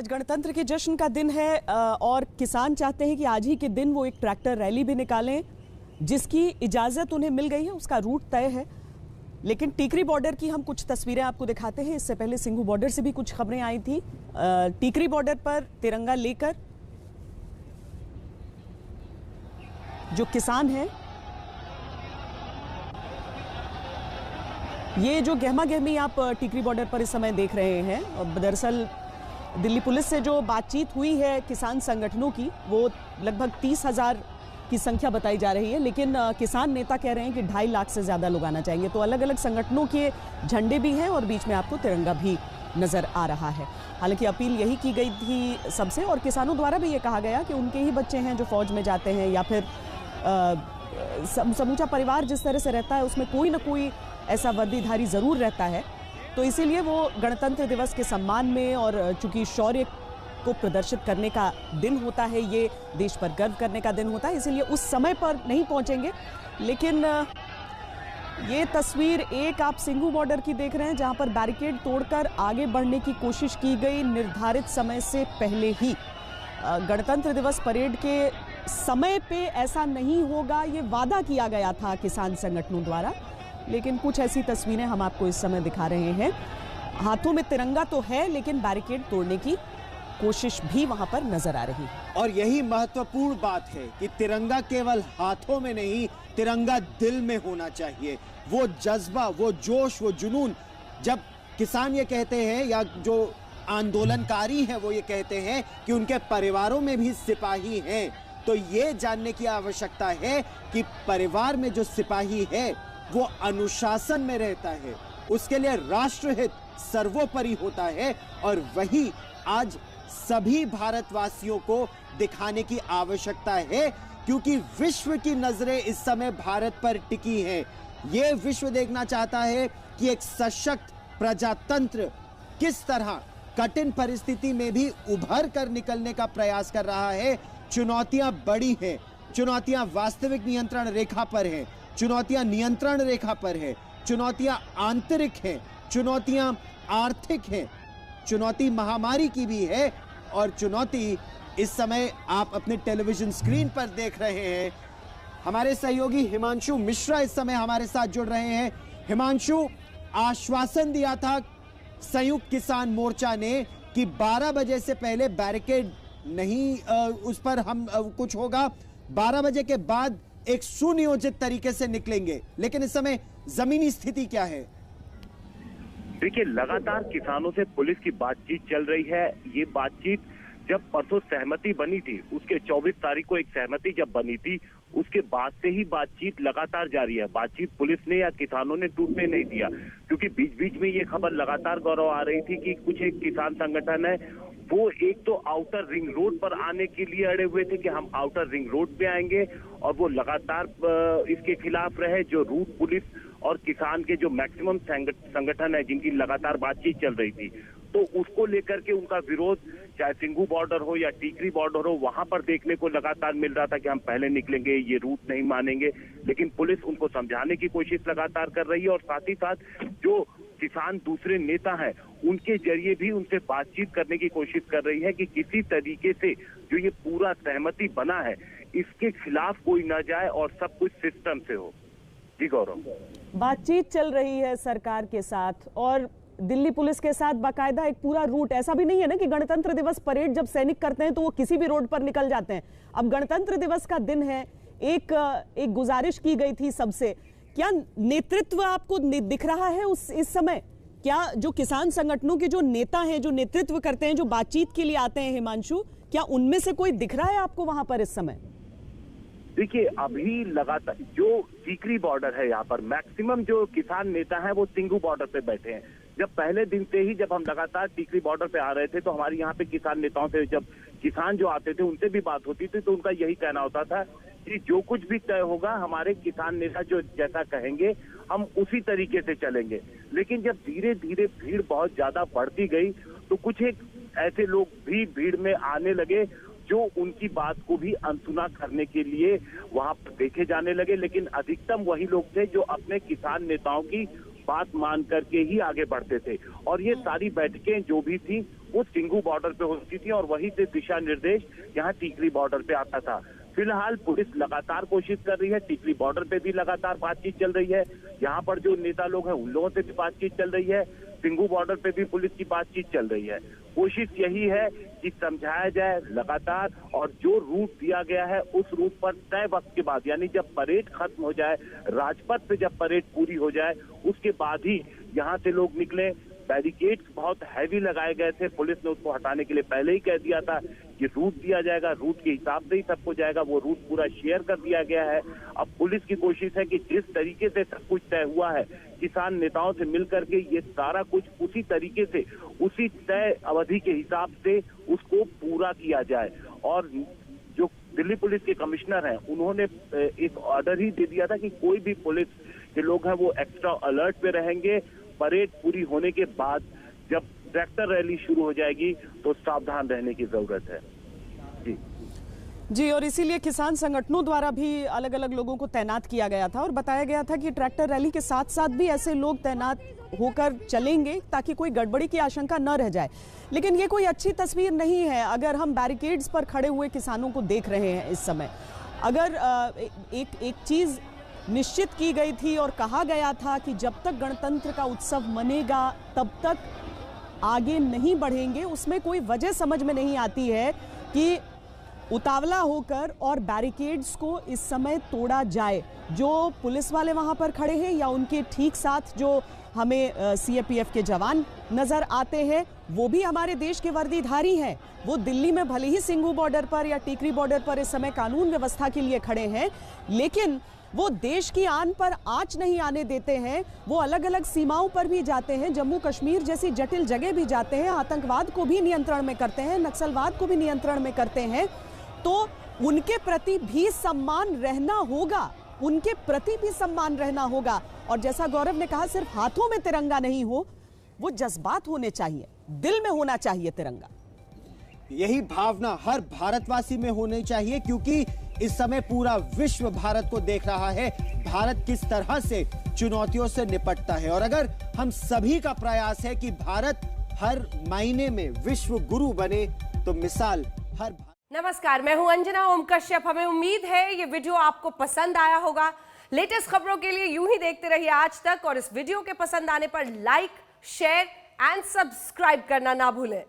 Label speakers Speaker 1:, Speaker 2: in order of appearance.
Speaker 1: आज गणतंत्र के जश्न का दिन है और किसान चाहते हैं कि आज ही के दिन वो एक ट्रैक्टर रैली भी निकालें, जिसकी इजाजत उन्हें मिल गई है, उसका रूट तय है। लेकिन टीकरी बॉर्डर की हम कुछ तस्वीरें आपको दिखाते हैं। इससे पहले सिंघू बॉर्डर से भी कुछ खबरें आई थी। टीकरी बॉर्डर पर तिरंगा लेकर जो किसान हैं, ये जो गहमा गहमी आप टीकरी बॉर्डर पर इस समय देख रहे हैं, दरअसल दिल्ली पुलिस से जो बातचीत हुई है किसान संगठनों की, वो लगभग 30,000 की संख्या बताई जा रही है। लेकिन किसान नेता कह रहे हैं कि 2.5 लाख से ज़्यादा लोग आना चाहेंगे। तो अलग अलग संगठनों के झंडे भी हैं और बीच में आपको तिरंगा भी नज़र आ रहा है। हालांकि अपील यही की गई थी सबसे, और किसानों द्वारा भी ये कहा गया कि उनके ही बच्चे हैं जो फौज में जाते हैं, या फिर समूचा परिवार जिस तरह से रहता है उसमें कोई ना कोई ऐसा वर्दीधारी ज़रूर रहता है। तो इसीलिए वो गणतंत्र दिवस के सम्मान में, और चूंकि शौर्य को प्रदर्शित करने का दिन होता है, ये देश पर गर्व करने का दिन होता है, इसीलिए उस समय पर नहीं पहुंचेंगे। लेकिन ये तस्वीर एक आप सिंघू बॉर्डर की देख रहे हैं, जहां पर बैरिकेड तोड़कर आगे बढ़ने की कोशिश की गई निर्धारित समय से पहले ही। गणतंत्र दिवस परेड के समय पे ऐसा नहीं होगा, ये वादा किया गया था किसान संगठनों द्वारा। लेकिन कुछ ऐसी तस्वीरें हम आपको इस समय दिखा रहे हैं। हाथों में तिरंगा तो है, लेकिन बैरिकेड तोड़ने की कोशिश भी वहां पर नजर आ रही है।
Speaker 2: और यही महत्वपूर्ण बात है कि तिरंगा केवल हाथों में नहीं, तिरंगा दिल में होना चाहिए। वो जज्बा, वो जोश, वो जुनून। जब किसान ये कहते हैं, या जो आंदोलनकारी हैं वो ये कहते हैं कि उनके परिवारों में भी सिपाही हैं, तो ये जानने की आवश्यकता है कि परिवार में जो सिपाही है वो अनुशासन में रहता है, उसके लिए राष्ट्रहित सर्वोपरि होता है। और वही आज सभी भारतवासियों को दिखाने की आवश्यकता है, क्योंकि विश्व की नजरें इस समय भारत पर टिकी हैं। ये विश्व देखना चाहता है कि एक सशक्त प्रजातंत्र किस तरह कठिन परिस्थिति में भी उभर कर निकलने का प्रयास कर रहा है। चुनौतियां बड़ी हैं, चुनौतियां वास्तविक नियंत्रण रेखा पर हैं, चुनौतियां नियंत्रण रेखा पर है, चुनौतियां आंतरिक हैं, चुनौतियां आर्थिक हैं, चुनौती महामारी की भी है, और चुनौती इस समय आप अपने टेलीविजन स्क्रीन पर देख रहे हैं। हमारे सहयोगी हिमांशु मिश्रा इस समय हमारे साथ जुड़ रहे हैं। हिमांशु, आश्वासन दिया था संयुक्त किसान मोर्चा ने कि 12 बजे से पहले बैरिकेड नहीं, उस पर हम कुछ होगा, 12 बजे के बाद एक सुनियोजित तरीके से निकलेंगे। लेकिन इस समय जमीनी स्थिति क्या है?
Speaker 3: देखिए, लगातार किसानों से पुलिस की बातचीत चल रही है। ये बातचीत जब परसों सहमति बनी थी, उसके 24 तारीख को एक सहमति जब बनी थी, उसके बाद से ही बातचीत लगातार जारी है। बातचीत पुलिस ने या किसानों ने टूटने नहीं दिया, क्योंकि बीच बीच में ये खबर लगातार गौरव आ रही थी कि कुछ एक किसान संगठन है, वो एक तो आउटर रिंग रोड पर आने के लिए अड़े हुए थे कि हम आउटर रिंग रोड पे आएंगे, और वो लगातार इसके खिलाफ रहे। जो रूट पुलिस और किसान के जो मैक्सिमम संगठन है, जिनकी लगातार बातचीत चल रही थी, तो उसको लेकर के उनका विरोध, चाहे सिंघू बॉर्डर हो या टीकरी बॉर्डर हो, वहां पर देखने को लगातार मिल रहा था कि हम पहले निकलेंगे, ये रूट नहीं मानेंगे। लेकिन पुलिस उनको समझाने की कोशिश लगातार कर रही है, और साथ ही साथ जो किसान दूसरे नेता हैं, उनके जरिए भी उनसे बातचीत करने की कोशिश कर रही है कि किसी तरीके से जो ये पूरा सहमति बना है, इसके खिलाफ कोई ना जाए और सब कुछ सिस्टम से हो। जी गौरव,
Speaker 1: बातचीत चल रही है सरकार के साथ और दिल्ली पुलिस के साथ बाकायदा एक पूरा रूट। ऐसा भी नहीं है ना कि गणतंत्र दिवस परेड जब सैनिक करते हैं तो वो किसी भी रोड पर निकल जाते हैं। अब गणतंत्र दिवस का दिन है, एक गुजारिश की गई थी सबसे। क्या नेतृत्व आपको दिख रहा है इस समय? क्या जो किसान संगठनों के जो नेता हैं, जो नेतृत्व करते हैं, जो बातचीत के लिए आते हैं, हिमांशु, क्या उनमें से कोई दिख रहा है आपको वहां पर इस समय?
Speaker 3: देखिए, अभी लगातार जो टीकरी बॉर्डर है, यहाँ पर मैक्सिमम जो किसान नेता हैं वो सिंघू बॉर्डर पे बैठे हैं। जब पहले दिन से ही जब हम लगातार टीकरी बॉर्डर पे आ रहे थे, तो हमारे यहाँ पे किसान नेताओं से, जब किसान जो आते थे उनसे भी बात होती थी, तो उनका यही कहना होता था कि जो कुछ भी तय होगा, हमारे किसान नेता जो जैसा कहेंगे हम उसी तरीके से चलेंगे। लेकिन जब धीरे धीरे भीड़ बहुत ज्यादा बढ़ती गई, तो कुछ एक ऐसे लोग भी भीड़ में आने लगे जो उनकी बात को भी अनसुना करने के लिए वहां पर देखे जाने लगे। लेकिन अधिकतम वही लोग थे जो अपने किसान नेताओं की बात मान करके ही आगे बढ़ते थे। और ये सारी बैठकें जो भी थी वो सिंघू बॉर्डर पे होती थी और वहीं से दिशा निर्देश यहाँ टीकरी बॉर्डर पे आता था। फिलहाल पुलिस लगातार कोशिश कर रही है, टीकरी बॉर्डर पे भी लगातार बातचीत चल रही है, यहाँ पर जो नेता लोग हैं उन लोगों से भी बातचीत चल रही है, सिंघू बॉर्डर पे भी पुलिस की बातचीत चल रही है। कोशिश यही है कि समझाया जाए लगातार, और जो रूट दिया गया है उस रूट पर तय वक्त के बाद, यानी जब परेड खत्म हो जाए, राजपथ पे जब परेड पूरी हो जाए, उसके बाद ही यहाँ से लोग निकले। बैरिकेड्स बहुत हैवी लगाए गए थे, पुलिस ने उसको हटाने के लिए पहले ही कह दिया था कि रूट दिया जाएगा, रूट के हिसाब से ही सबको जाएगा, वो रूट पूरा शेयर कर दिया गया है। अब पुलिस की कोशिश है कि जिस तरीके से सब कुछ तय हुआ है, किसान नेताओं से मिलकर के ये सारा कुछ उसी तरीके से, उसी तय अवधि के हिसाब से उसको पूरा किया जाए। और जो दिल्ली पुलिस के कमिश्नर हैं, उन्होंने एक ऑर्डर ही दे दिया था कि कोई भी पुलिस के लोग हैं वो एक्स्ट्रा अलर्ट पे रहेंगे। परेड पूरी होने के बाद जब ट्रैक्टर रैली शुरू हो जाएगी तो सावधान रहने की जरूरत है।
Speaker 1: जी, और इसीलिए किसान संगठनों द्वारा भी अलग अलग लोगों को तैनात किया गया था और बताया गया था कि ट्रैक्टर रैली के साथ साथ भी ऐसे लोग तैनात होकर चलेंगे ताकि कोई गड़बड़ी की आशंका न रह जाए। लेकिन ये कोई अच्छी तस्वीर नहीं है अगर हम बैरिकेड्स पर खड़े हुए किसानों को देख रहे हैं इस समय। अगर एक चीज निश्चित की गई थी और कहा गया था कि जब तक गणतंत्र का उत्सव मनेगा तब तक आगे नहीं बढ़ेंगे, उसमें कोई वजह समझ में नहीं आती है कि उतावला होकर और बैरिकेड्स को इस समय तोड़ा जाए। जो पुलिस वाले वहां पर खड़े हैं या उनके ठीक साथ जो हमें सीएपीएफ के जवान नजर आते हैं, वो भी हमारे देश के वर्दीधारी हैं। वो दिल्ली में भले ही सिंघू बॉर्डर पर या टीकरी बॉर्डर पर इस समय कानून व्यवस्था के लिए खड़े हैं, लेकिन वो देश की आन पर आंच नहीं आने देते हैं। वो अलग अलग सीमाओं पर भी जाते हैं, जम्मू कश्मीर जैसी जटिल जगह भी जाते हैं, आतंकवाद को भी नियंत्रण में करते हैं, नक्सलवाद को भी नियंत्रण में करते हैं। तो उनके प्रति भी सम्मान रहना होगा, उनके प्रति भी सम्मान रहना होगा। और जैसा गौरव ने कहा, सिर्फ हाथों में तिरंगा नहीं हो, वो जज्बात होने चाहिए, दिल में होना चाहिए तिरंगा।
Speaker 2: यही भावना हर भारतवासी में होनी चाहिए, क्योंकि इस समय पूरा विश्व भारत को देख रहा है, भारत किस तरह से चुनौतियों से निपटता है। और अगर हम सभी का प्रयास है कि भारत हर मायने में विश्व गुरु बने, तो मिसाल हर।
Speaker 4: नमस्कार, मैं हूं अंजना ओम कश्यप। हमें उम्मीद है ये वीडियो आपको पसंद आया होगा। लेटेस्ट खबरों के लिए यूं ही देखते रहिए आज तक, और इस वीडियो के पसंद आने पर लाइक, शेयर एंड सब्सक्राइब करना ना भूलें।